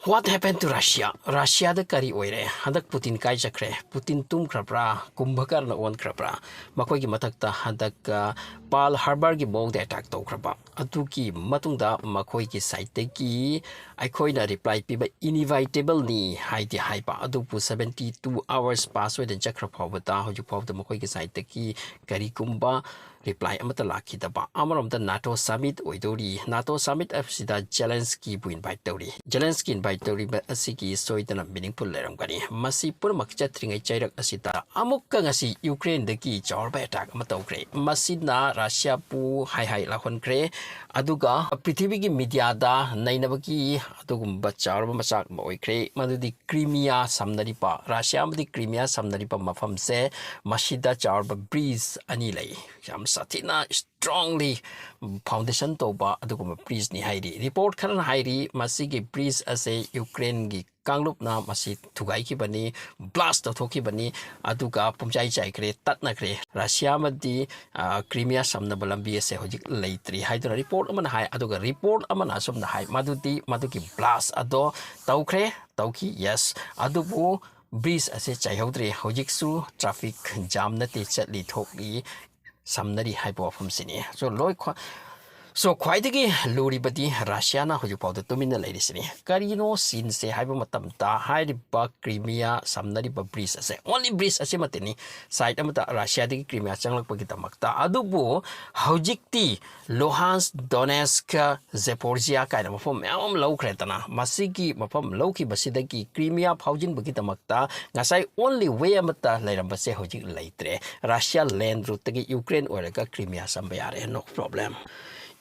What happened to Russia? Russia the Kari oire. Hadak Putin kai chakre. Putin tum krapra. Kumbhakar na on krapra. Makhoigi matakta hadak Pearl Harbor gi bog de attack to krapa. Atuki matungda makhoigi site ki aikoina reply piba inevitable ni haiti haipa. Adupu 72 hours pass with the chakra pavata. Hoju pav the makhoigi site ki Kari kumba. Reply amata laki daba amarom the NATO summit oidori NATO summit afsida Zelensky bu invite dori Zelensky invite dori ba asigi soidana meaningful leram gani masi purmak chatringai chairak asita amukka ngasi Ukraine daki chawrba attack amatokre masina Russia pu hai la honkre aduga prithvi gi media da nainabaki adugumba chawrba masak oikre madudi Crimea samnari pa Russia amdi Crimea samnari pa mafam se masida chawrba breeze ani lai Satina strongly foundation toba aduguma breeze ni hairi report kharan hairi masigi breeze ase Ukraine gi kanglup na masi thugai ki bani blast thoki bani aduga pumjai chai kre tatna kre Russia madi Crimea samna balambi ase hojik leitri haidra report amana hai aduga report amana somna hai maduki blast ado tawkre tawki yes adubu breeze ase chai hodre hojik su traffic jam na te chatli thokli Samnari hypo from Sini. So quite again, Luri Badi, Russiana, who you call the Domina ladies. Carino, since a hypomatamta, high bug, Crimea, Samnari breeze, as only breeze as a matini, side amata Russia, the Crimea, Channel Pogitamakta, Adubo, Houjik, Luhansk, Donetsk, Zaporizhia, kind of from low cretana, Masiki, Mapam Loki, Basidaki, Crimea, Paujin Bogitamakta, Nasai only way amata, Lerambase Houjik later, Russia land route to Ukraine or Crimea, Sambayare, no problem.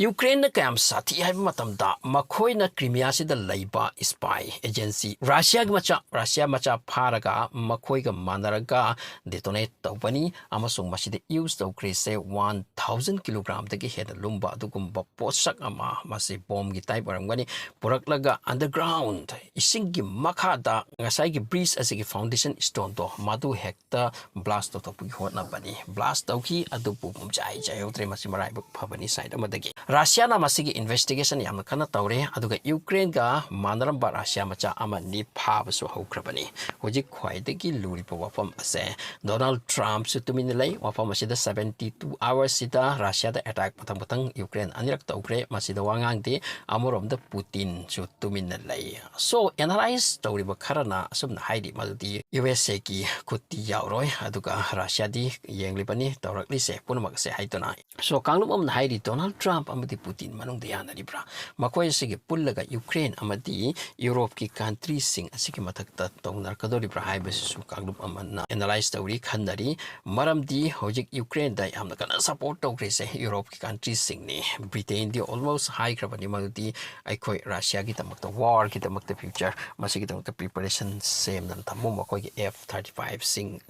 Ukraine kam sati hai matam da makhoi na Crimea si da leiba spy agency Russia macha pharaga makhoi ga manaraga detonate tawani amasung masida use to create 1000 kg da gi head lumba dugumba posak ama masi bomb gi type aramgani puraklaga underground ising gi makha da ngasai gi breeze as gi foundation stone to madu hekta blast to pu hotna bani blast tawki adu pum jai utre masi marai phabani side amadagi Russia na masigi investigation yamna kana tawre aduga Ukraine ga manaram ba Russia macha ama ni phabasu haukrabani hojik khwaidagi luri pa wafam ase Donald Trump su tumin lei wafam asida 72 hours sida Russia da attack patang Ukraine anirak tawkre masida wangang de amorom da Putin su tumin lei so analyze tawri ba kharana sumna haidi maldi USA ki kutti yauroi aduga Russia di yengli pani tawrakli se punamak se haitona so kanglum am haidi Donald Trump amadi Putin manung diana libra makoy sige pullaga Ukraine amadi Europe ki countries sing asiki matakta tongnar kadori bra haibes su kaglub amanna analyze tawri khandari maramdi hojik Ukraine dai amna kana support tawre se Europe ki countries sing ni Britain di almost high krabani maldi aikoi Russia ki tamakta war ki tamakta future masigi tamakta preparation same nan tamu makoy F-35 sing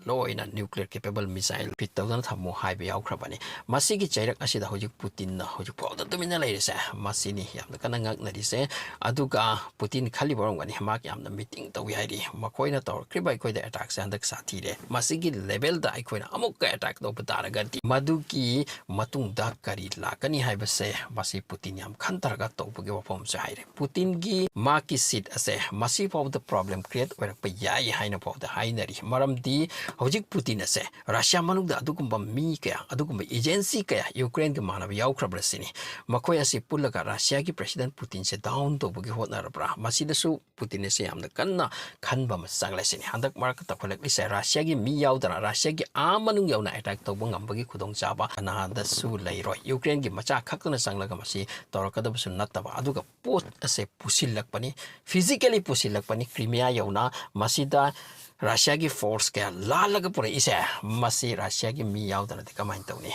law in a nuclear capable missile fit tawdan thamu haibe yaukrabani masigi chairak asida hojik Putin na hojik pawda domina leise masini yamna kana ngak nari se aduga Putin khali borongani mak yamna meeting tawi hairi makoina tor kribai koida attack se andak sathi re masigi level da aikoina amuk ka attack do batara ganti maduki matung da kari lakani haibe se masi Putin yam khantaraga tawbuge wafam se haire Putin gi maki seat ase masi of the problem create orak pa yai haina of the hainari maramdi Houjik Putin ase Russia manugda adugumba mi kaya adugumba agency kaya Ukraine ke manab yaukrabasini makoy ase pullaga Russia ki president Putin se down to bugi hotnarabra masidasu Putin se amna kanna khanba masanglasini handak mark ta kholekli se Russia gi mi yaudana Russia gi amanung yauna attack to bangam bagi khudong chaba ana da su leiroi Ukraine gi macha khakna sanglaga masi torakadab su nataba aduga pot ase pusilakpani physically pusilakpani Crimea yauna masida Russia ki force kaya lalaga pura isa masi Russia ki mi yaudana de kamain tawni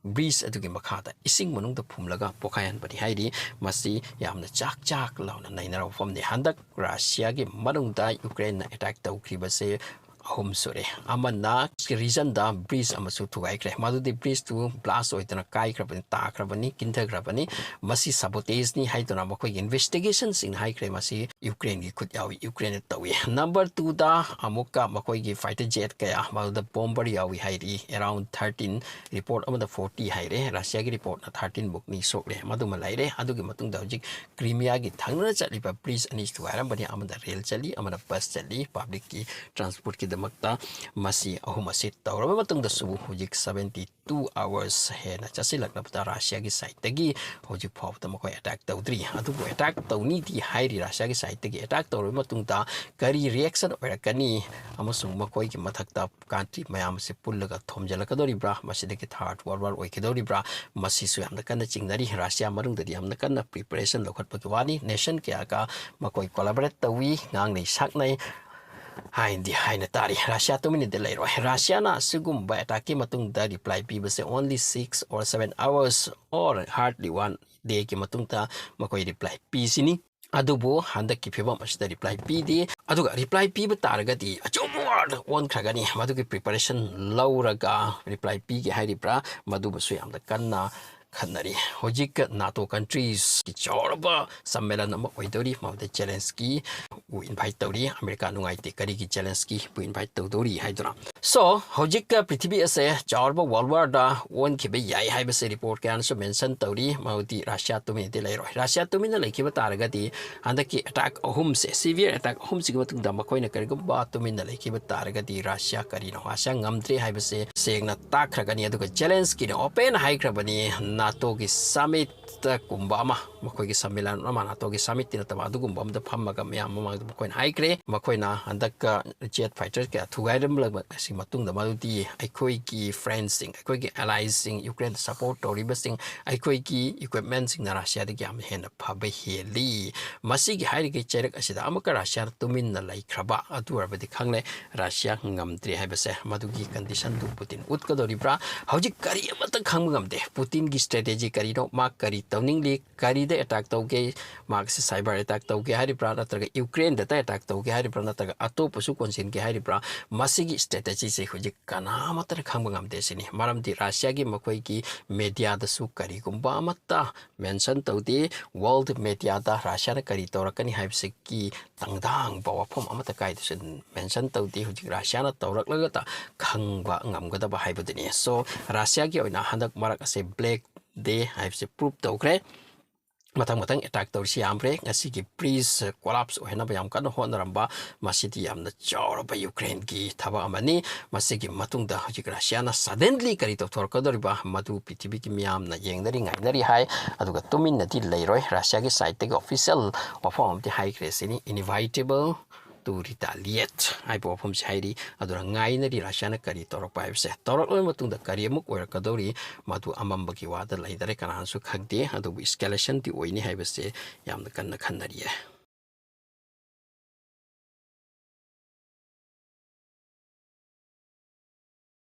breeze adugi makhata ising manung da phumlaga pokayan bani hairi masi yamna chak launa nainara from the handak Russia ki manung da Ukraine na attack tawkriba se ahum sore amana reason da breeze amasu thugaikre madudi breeze to blast oitana kai krabani ta krabani kinta krabani masi sabotage ni haidona makoi investigations in high crime masi Ukraine gi khut yawi Ukraine tawi number 2 da amuka makoi gi fighter jet kaya maduda bomber yawi hairi around 13 report amada 40 haire Russia gi report na 13 book ni sokre maduma laire adugi matung da hojik Crimea gi thangna chaliba breeze ani thuaram bani amada rail chali amada bus chali public ki transport ki damakta masi ahum ase tawraba matung da subu hojik 72 hours he na chasilak na pata Russia gi side tagi hojik phaw ta makoi attack tawdri adubu attack tawni ti hairi Russia gi side tagi attack tawraba matung da kari reaction oirakani amasung makoi ki mathakta country mayam se pullaga thomjalakadori bra masidagi third world war oikidori bra masi su yamna kana chingnari Russia marung da yamna kana preparation lokhat pagwani nation kya ka makoi collaborate tawi ngang nei saknai hain di hain tari Russia to minute delay ro Russia na sugum ba ataki matung da reply people say only 6 or 7 hours or hardly 1 day ki matung ta makoi reply p sini adubu handa ki pheba masda reply p di aduga reply p ba taragati achomward on khagani madu ki preparation lauraga reply p ki hairi pra madu basu yamda kanna khanari hojik NATO countries ki chorba sammelan ama oidori mawde Zelensky u invite tawri America nungai te kari ki Zelensky bu invite tawdori haidra so hojik prithvi ase chorba world war da on ki be yai hai ba se report kan so mention tawri mawdi Russia to me de lai ro Russia to me na leki ba taragati anda ki attack ahum se severe attack ahum sig matung da makoi na kari go ba to me na leki ba taragati Russia kari no Russia ngamtre hai ba se segna takragani aduga Zelensky no open hai krabani NATO ki summit kumbama makoi ki sammilan ama NATO ki summit tina tama adugum bam da phammaga myam mamang da makoi hai kre makoi na andak jet fighter ka thugairam lag si matung da madudi aikoi ki friends sing aikoi ki allies sing Ukraine support tori basing aikoi ki equipment sing na Russia da gyam hen phabe heli masi gi hai ki cherak asida amaka Russia tumin na lai khraba atu arbadi khangle Russia ngamtre hai base madugi condition du Putin utkadori bra hojik kari amata khang ngamde Putin gi strategy kari no mak kari tawningli kari de attack tawge mak se cyber attack tawge hari pra natraga Ukraine da attack tawge hari pra natraga ato pasu konsin ge hari pra masigi strategy se hojik kana matar khang ngamde sini maramdi Russia gi makoi ki media da su kari gumba amata mention tawde world media da Russia na kari tawrakani haibse ki tangdang bawa phom amata kai de mention tawde hojik Russia na tawraklaga ta khangba ngamgada ba haibadini so Russia gi oina handak marak ase black day haibse proof tawkre matang attack tawsi amre ngasi ki please collapse ohena ba yam kan honaramba masidi yamna chawra Ukraine ki thaba amani masigi matungda hojik Russia na suddenly kari to thorkadori ba madu ptv ki miyam na yengdari ngainari hai aduga tumin na di leiroi Russia ki site te official of the high cresini inevitable to retaliate ai bo phom chairi adura ngainari Russia na kari torok pa se torok loi matungda kari amuk oirakadori madu amamba ki wada laidare kana su khagde adu escalation ti oini haibase yamna kanna khanari